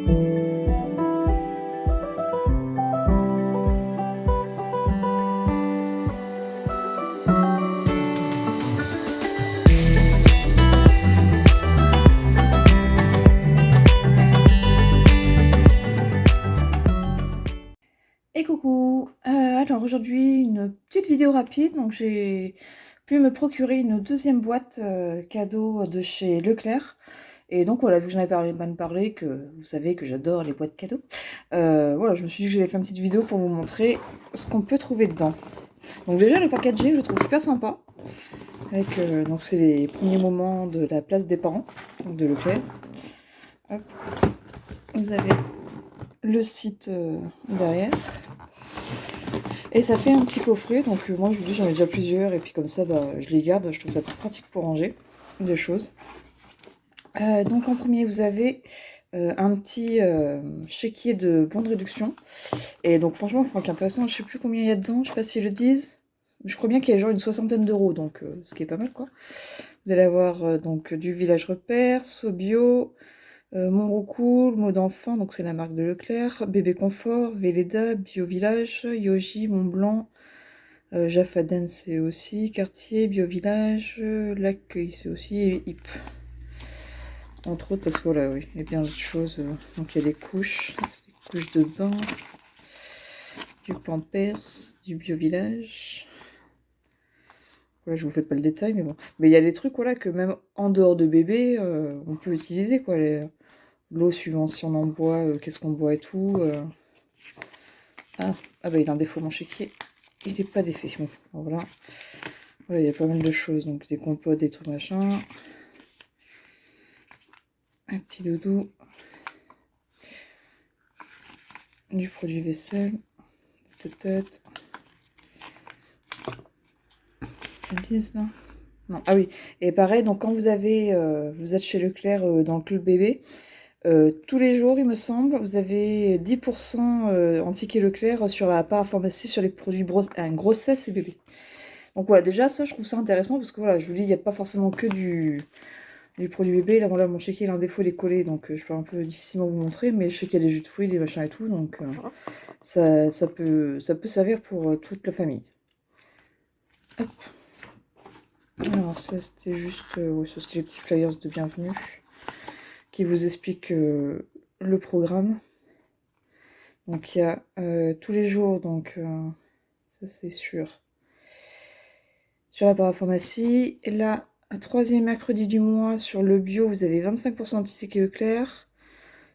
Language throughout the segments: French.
Et coucou, alors aujourd'hui une petite vidéo rapide, donc j'ai pu me procurer une deuxième boîte cadeau de chez Leclerc. Et donc voilà, vu que j'en avais parlé, que vous savez que j'adore les boîtes cadeaux, voilà, je me suis dit que j'allais faire une petite vidéo pour vous montrer ce qu'on peut trouver dedans. Donc déjà le packaging je trouve super sympa, avec donc c'est les premiers moments de la place des parents, donc de Leclerc. Hop. Vous avez le site derrière. Et ça fait un petit coffret, donc moi je vous dis j'en ai déjà plusieurs, et puis comme ça je les garde, je trouve ça très pratique pour ranger des choses. Donc en premier vous avez un petit chéquier de bons de réduction, et donc franchement qui est intéressant, je sais plus combien il y a dedans, je sais pas s'ils le disent, je crois bien qu'il y a genre une soixantaine d'euros, donc ce qui est pas mal quoi. Vous allez avoir donc du Village Repère, Sobio, Monroucool, Mot d'enfant, donc c'est la marque de Leclerc, Bébé Confort, Véleda, Bio Village, Yoji, Montblanc, Jaffaden c'est aussi, Cartier, Bio Village, L'Accueil c'est aussi, et Hip. Entre autres parce que voilà, oui, il y a bien d'autres choses. Donc il y a des couches, c'est des couches de bain, du Pampers, du Bio Village. Voilà, je vous fais pas le détail, mais bon. Mais il y a des trucs voilà, que même en dehors de bébé, on peut utiliser quoi. L'eau suivant si on en boit, qu'est-ce qu'on boit et tout. Ah bah il a un défaut mon chéquier. Il n'est pas d'effet. Bon, voilà. Voilà, il y a pas mal de choses. Donc des compotes, des trucs machin. Un petit doudou. Du produit vaisselle. Tête. Ça bise là. Non. Ah oui. Et pareil, donc quand vous avez, vous êtes chez Leclerc dans le club bébé, tous les jours, il me semble, vous avez 10% en ticket Leclerc sur la parapharmacie sur les produits grossesse et bébé. Donc voilà, déjà ça je trouve ça intéressant parce que voilà, je vous dis, il n'y a pas forcément que du produit bébé. Là, voilà, mon chéquier il a un défaut, il est collé, donc je peux un peu difficilement vous montrer, mais je sais qu'il y a des jus de fruits, des machins et tout, donc ça peut servir pour toute la famille. Hop. Alors ça c'était juste, ouais, ça c'était les petits flyers de bienvenue qui vous expliquent le programme. Donc il y a tous les jours, donc ça c'est sûr. Sur la parapharmacie, et là, troisième mercredi du mois, sur le bio, vous avez 25% de ticket Leclerc,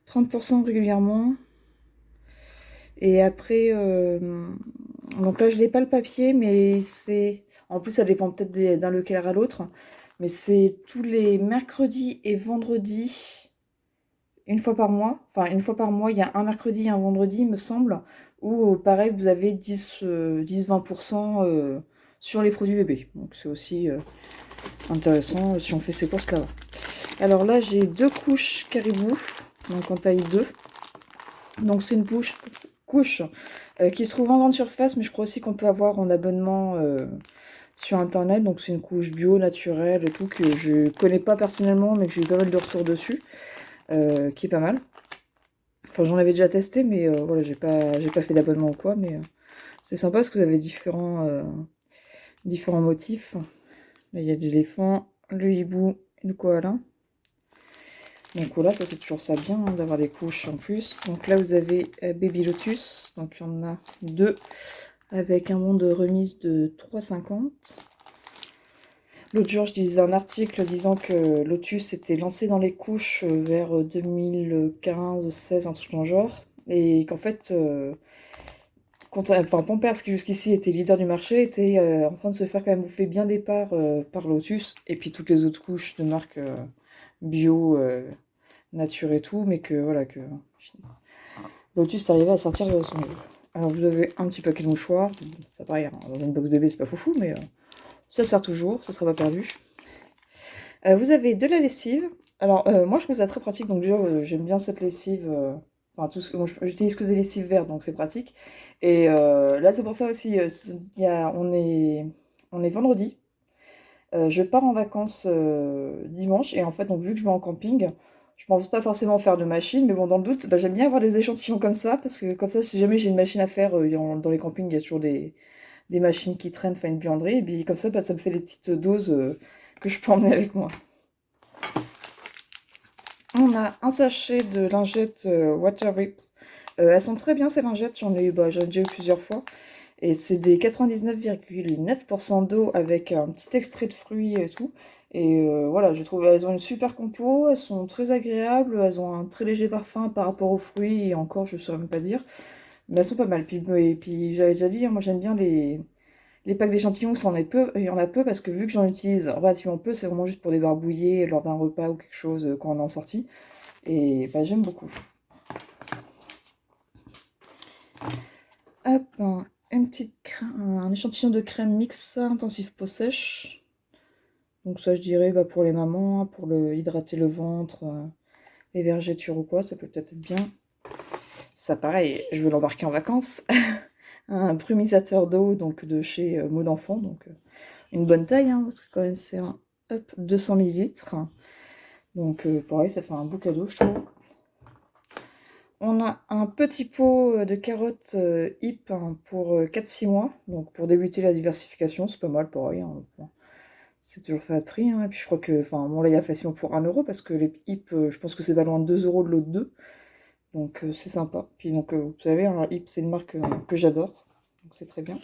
30% régulièrement. Et après, donc là je n'ai pas le papier, mais c'est... En plus ça dépend peut-être d'un Leclerc à l'autre, mais c'est tous les mercredis et vendredis, une fois par mois. Enfin, une fois par mois, il y a un mercredi et un vendredi, il me semble, où pareil, vous avez 10-20% sur les produits bébés. Donc c'est aussi intéressant si on fait ses courses là-bas. Alors là, j'ai deux couches Caribou, donc en taille 2. Donc c'est une couche qui se trouve en grande surface, mais je crois aussi qu'on peut avoir en abonnement sur internet. Donc c'est une couche bio, naturelle et tout, que je connais pas personnellement, mais que j'ai eu pas mal de retours dessus, qui est pas mal. Enfin, j'en avais déjà testé, mais voilà, j'ai pas fait d'abonnement ou quoi, mais c'est sympa parce que vous avez différents motifs. Là, il y a l'éléphant, le hibou et le koala. Donc voilà, ça c'est toujours ça bien hein, d'avoir des couches en plus. Donc là vous avez Baby Lotus, donc il y en a deux avec un bon de remise de 3,50. L'autre jour je lisais un article disant que Lotus était lancé dans les couches vers 2015-16, un truc dans le genre. Et qu'en fait, Pampers qui jusqu'ici était leader du marché, était en train de se faire quand même bouffer bien des parts par Lotus. Et puis toutes les autres couches de marque bio... nature et tout, mais que voilà, que Lotus arrivait à sortir de son jeu. Alors vous avez un petit paquet de mouchoirs, ça pareil, hein, dans une box bébé c'est pas foufou, mais ça sert toujours, ça sera pas perdu. Vous avez de la lessive, alors moi je trouve ça très pratique, donc déjà j'aime bien cette lessive, enfin j'utilise que des lessives vertes, donc c'est pratique. Et là c'est pour ça aussi, on est vendredi, je pars en vacances dimanche, et en fait donc vu que je vais en camping, Je pense pas forcément faire de machine, mais bon, dans le doute, bah, j'aime bien avoir des échantillons comme ça, parce que comme ça, si jamais j'ai une machine à faire, dans les campings, il y a toujours des machines qui traînent, enfin une buanderie, et puis comme ça, bah, ça me fait des petites doses que je peux emmener avec moi. On a un sachet de lingettes Water Whips. Elles sont très bien ces lingettes, j'en ai déjà eu plusieurs fois. Et c'est des 99,9% d'eau avec un petit extrait de fruits et tout. Et voilà, je trouve elles ont une super compo, elles sont très agréables, elles ont un très léger parfum par rapport aux fruits, et encore, je saurais même pas dire. Mais elles sont pas mal. Et puis j'avais déjà dit, hein, moi j'aime bien les packs d'échantillons, il y en a peu, parce que vu que j'en utilise relativement peu, c'est vraiment juste pour débarbouiller lors d'un repas ou quelque chose quand on est en sortie. Et bah, j'aime beaucoup. Hop, un échantillon de crème mix intensif peau sèche. Donc ça, je dirais bah, pour les mamans, hein, pour hydrater le ventre, les vergetures ou quoi, ça peut peut-être être bien. Ça, pareil, je veux l'embarquer en vacances. Un brumisateur d'eau, donc de chez Mot d'Enfant, donc une bonne taille, hein, parce que quand même c'est un 200 millilitres. Donc pareil, ça fait un beau cadeau, je trouve. On a un petit pot de carottes hip hein, pour 4-6 mois. Donc pour débuter la diversification, c'est pas mal, pareil. Hein. Bon, c'est toujours ça de prix. Hein. Et puis je crois que, enfin, bon là il y a facilement pour 1 euro parce que les hip, je pense que c'est pas loin de 2 euros de l'autre 2. Donc c'est sympa. Puis donc vous savez, un hip c'est une marque que j'adore. Donc c'est très bien.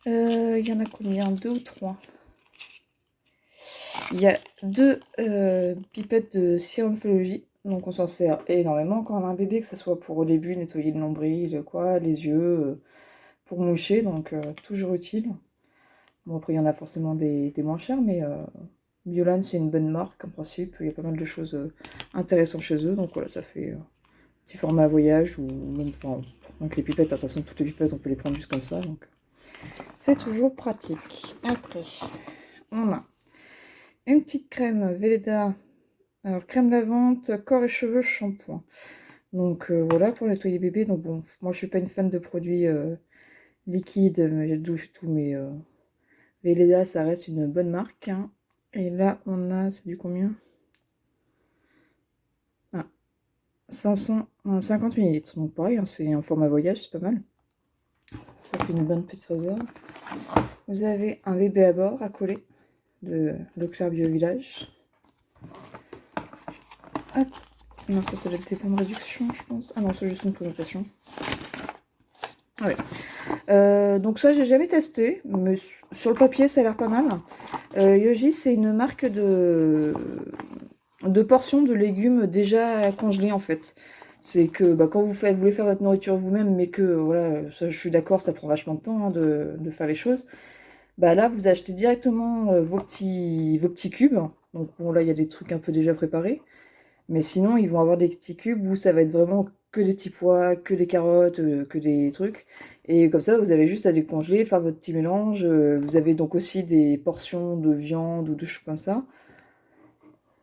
Il y en a combien? 2 ou 3? Il y a 2 pipettes de Scientology. Donc on s'en sert énormément quand on a un bébé, que ce soit pour au début nettoyer le nombril, quoi, les yeux, pour moucher, donc toujours utile. Bon après il y en a forcément des moins chers, mais Biolan c'est une bonne marque en principe, il y a pas mal de choses intéressantes chez eux, donc voilà ça fait petit format voyage, ou même, enfin, donc les pipettes, attention toutes les pipettes on peut les prendre juste comme ça, donc c'est toujours pratique. Après, on a une petite crème Velleda. Alors, crème lavante, corps et cheveux, shampoing. Donc, voilà, pour nettoyer bébé. Donc, bon, moi, je suis pas une fan de produits liquides, j'ai de douche et tout, mais Velleda, ça reste une bonne marque. Hein. Et là, on a, c'est du combien? Ah, 550 millilitres. Donc, pareil, hein, c'est un format voyage, c'est pas mal. Ça fait une bonne petite réserve. Vous avez un bébé à bord à coller de Leclerc Bio Village. Hop. Non, ça doit être des bons de réduction, je pense. Ah non, c'est juste une présentation. Ah ouais. Donc ça, j'ai jamais testé, mais sur le papier, ça a l'air pas mal. Yogi, c'est une marque de portions de légumes déjà congelés, en fait. C'est que bah, quand vous voulez faire votre nourriture vous-même, mais que, voilà, ça, je suis d'accord, ça prend vachement de temps hein, de faire les choses, bah là, vous achetez directement vos petits cubes. Donc bon, là, il y a des trucs un peu déjà préparés. Mais sinon, ils vont avoir des petits cubes où ça va être vraiment que des petits pois, que des carottes, que des trucs. Et comme ça, vous avez juste à décongeler, faire votre petit mélange. Vous avez donc aussi des portions de viande ou de choses comme ça.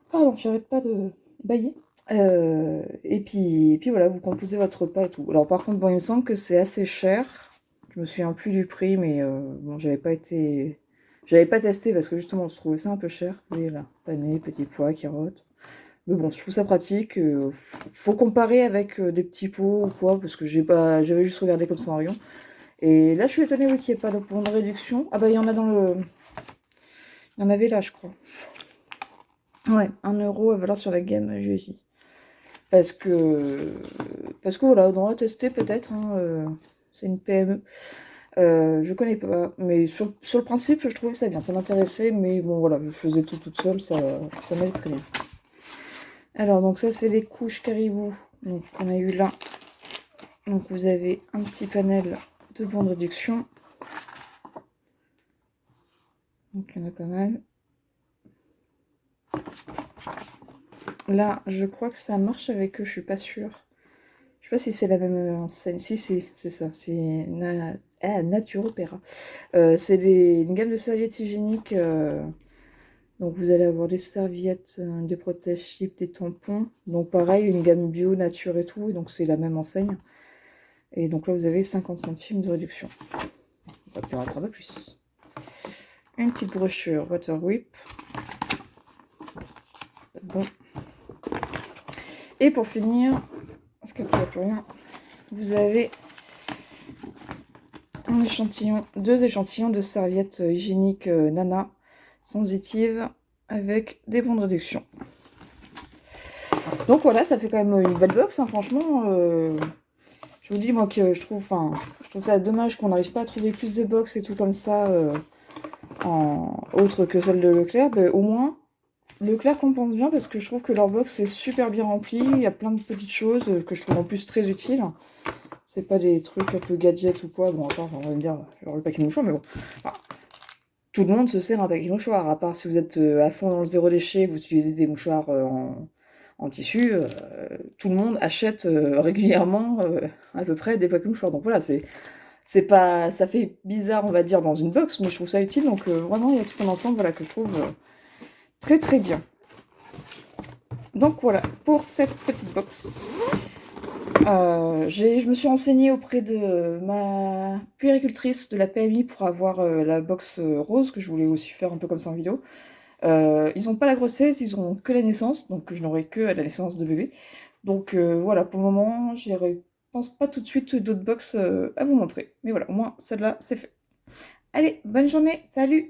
Pardon, j'arrête pas de bailler. Et puis voilà, vous composez votre repas et tout. Alors par contre, bon, il me semble que c'est assez cher. Je me souviens plus du prix, mais bon, j'avais pas testé parce que justement, je trouvais ça un peu cher. Et là, panais, petits pois, carottes. Mais bon, je trouve ça pratique. Faut comparer avec des petits pots ou quoi, parce que j'avais juste regardé comme ça en rayon. Et là, je suis étonnée oui, qu'il n'y ait pas de bon de réduction. Ah bah, il y en a il y en avait là, je crois. Ouais, 1 euro à valeur sur la gamme GJ. Parce que voilà, on va tester peut-être. Hein, c'est une PME. Je connais pas, mais sur le principe, je trouvais ça bien. Ça m'intéressait, mais bon, voilà, je faisais tout toute seule, ça m'allait très bien. Alors, donc ça, c'est les couches caribou donc, qu'on a eu là. Donc, vous avez un petit panel de bons de réduction. Donc, il y en a pas mal. Là, je crois que ça marche avec eux, je suis pas sûre. Je sais pas si c'est la même enseigne. Si, c'est ça. C'est Naturopéra. C'est une gamme de serviettes hygiéniques. Donc, vous allez avoir des serviettes, des protège-types, des tampons. Donc, pareil, une gamme bio, nature et tout. Donc, c'est la même enseigne. Et donc là, vous avez 50 centimes de réduction. On va peut-être un peu plus. Une petite brochure Water Whip. bon. Et pour finir, parce qu'après il n'y a plus rien, vous avez un échantillon, 2 échantillons de serviettes hygiéniques Nana sensitives avec des bons de réduction. Donc voilà, ça fait quand même une belle box, hein, franchement. Je vous dis, moi, que je trouve ça dommage qu'on n'arrive pas à trouver plus de box et tout comme ça, autre que celle de Leclerc. Mais au moins, Leclerc compense bien parce que je trouve que leur box est super bien remplie. Il y a plein de petites choses que je trouve en plus très utiles. C'est pas des trucs un peu gadgets ou quoi. Bon, à part, on va me dire, genre le paquet de mouchoirs, mais bon. Enfin, tout le monde se sert un paquet de mouchoirs, à part si vous êtes à fond dans le zéro déchet, vous utilisez des mouchoirs en tissu, tout le monde achète régulièrement à peu près des paquets de mouchoirs. Donc voilà, c'est pas, ça fait bizarre, on va dire, dans une box, mais je trouve ça utile. Donc vraiment, il y a tout un ensemble, voilà, que je trouve très très bien. Donc voilà, pour cette petite box. Je me suis renseignée auprès de ma puéricultrice de la PMI pour avoir la box rose, que je voulais aussi faire un peu comme ça en vidéo. Ils n'ont pas la grossesse, ils ont que la naissance, donc je n'aurai que à la naissance de bébé. Donc voilà, pour le moment, je pense pas tout de suite d'autres box à vous montrer. Mais voilà, au moins celle-là, c'est fait. Allez, bonne journée, salut!